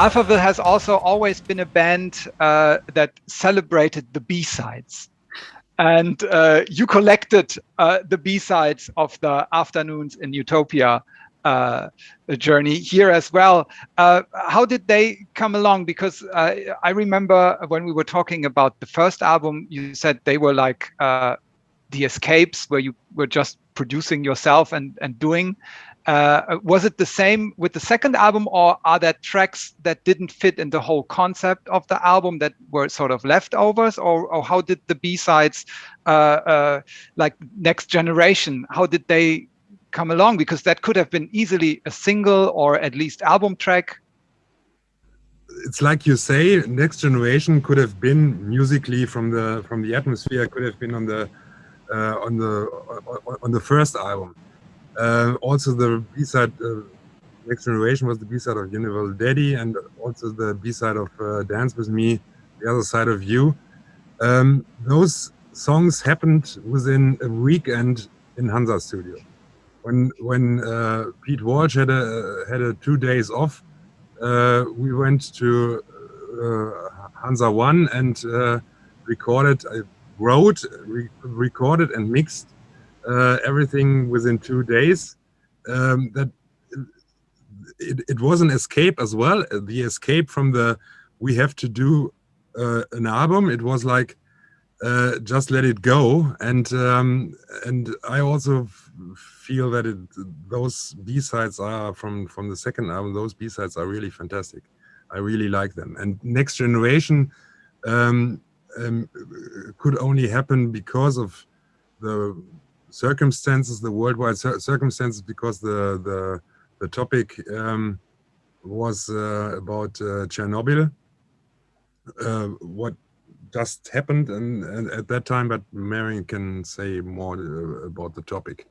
Alphaville has also always been a band that celebrated the B-sides. And you collected the B-sides of the Afternoons in Utopia journey here as well. How did they come along? Because I remember when we were talking about the first album, you said they were like the escapes where you were just producing yourself and doing. Was it the same with the second album, or are there tracks that didn't fit in the whole concept of the album that were sort of leftovers, or how did the B-sides, like Next Generation, how did they come along? Because that could have been easily a single or at least album track. It's like you say, Next Generation could have been musically from the atmosphere, could have been on the first album. Also, the B-side, Next Generation was the B-side of Universal Daddy, and also the B-side of Dance With Me, The Other Side of You. Those songs happened within a weekend in Hansa Studio. When Pete Walsh had a 2 days off, we went to Hansa One and recorded and mixed everything within 2 days. That it was an escape as well. The escape from the we have to do an album. It was like just let it go. And I also feel that those B-sides are from the second album. Those B-sides are really fantastic. I really like them. And Next Generation could only happen because of the circumstances, the worldwide circumstances, because the topic was about Chernobyl, what just happened and at that time, but Marian can say more about the topic.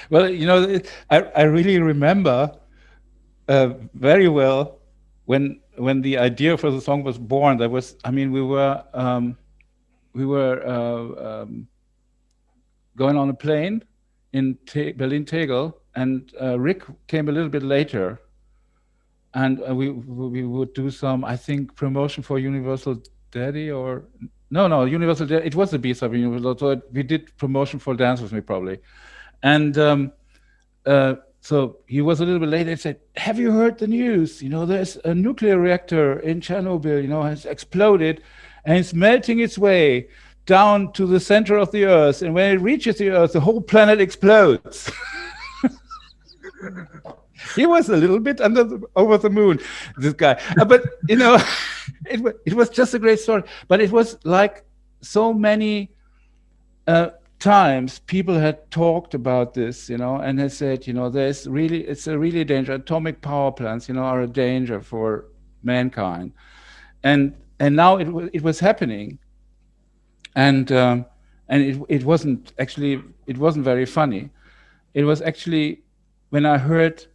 Well, you know, I really remember very well when the idea for the song was born. There was, I mean, we were going on a plane in Berlin-Tegel, and Rick came a little bit later, and we would do some, I think, promotion for Universal Daddy, or no, Universal Daddy. It was the B-side of Universal, so we did promotion for Dance With Me probably, and so he was a little bit late and said, "Have you heard the news? You know, there's a nuclear reactor in Chernobyl, you know, has exploded, and it's melting its way down to the center of the Earth. And when it reaches the Earth, the whole planet explodes." He was a little bit over the moon, this guy. But, you know, it was just a great story. But it was like so many times people had talked about this, you know, and had said, you know, it's a really danger. Atomic power plants, you know, are a danger for mankind. And now it was happening. And it wasn't very funny. It was actually when I heard,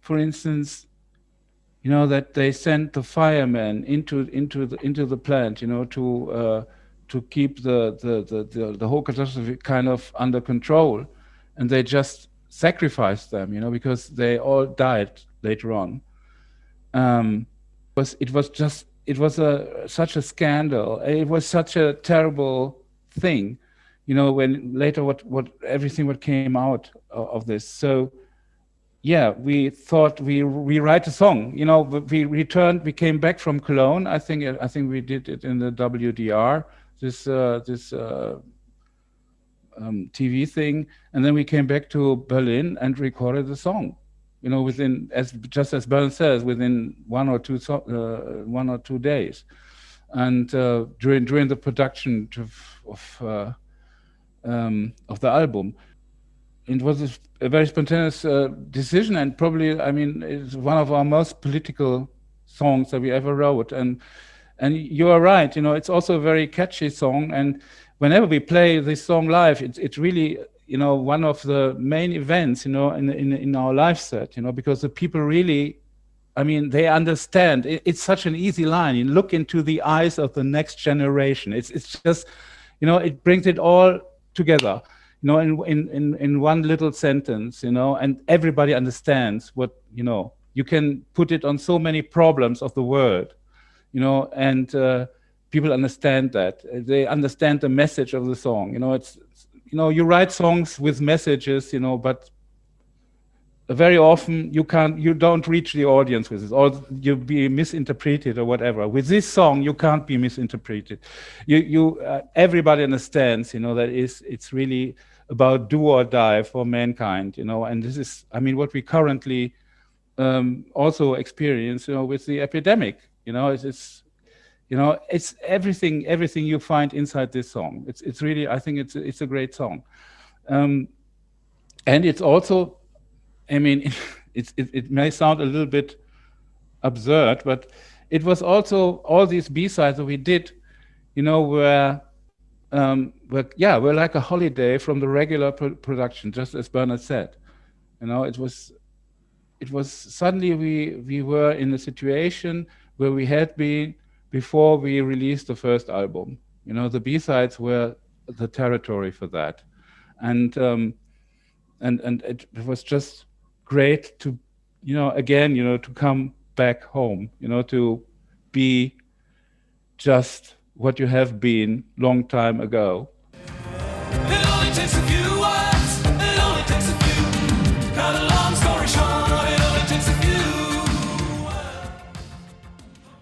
for instance, you know, that they sent the firemen into the plant, you know, to keep the whole catastrophe kind of under control, and they just sacrificed them, you know, because they all died later on. It was such a scandal. It was such a terrible thing, you know, when later what came out of this. So yeah, we thought we write a song, you know. We came back from Cologne. I think we did it in the WDR, this TV thing, and then we came back to Berlin and recorded the song, you know, within, as Bernd says, within 1 or 2 days, and during the production of the album. It was a very spontaneous decision, and probably, I mean, it's one of our most political songs that we ever wrote. And you are right, you know, it's also a very catchy song. And whenever we play this song live, it's really, you know, one of the main events, you know, in our live set, you know, because the people really, I mean, they understand. It's such an easy line. You look into the eyes of the next generation. It's just, you know, it brings it all together, you know, in one little sentence, you know, and everybody understands what, you know, you can put it on so many problems of the world, and people understand that. They understand the message of the song. It's you write songs with messages, but very often you don't reach the audience with it, or you be misinterpreted or whatever. With this song, you can't be misinterpreted. Everybody understands, that it's really about do or die for mankind, and this is, what we currently also experience, with the epidemic. It's everything you find inside this song. It's really, I think it's a great song, and it's also, it may sound a little bit absurd, but it was also all these B-sides that we did, were like a holiday from the regular production, just as Bernard said. It was suddenly we were in a situation where we had been before we released the first album. The B-sides were the territory for that, and it was just great to, again, to come back home, to be just what you have been long time ago. It only takes a few words.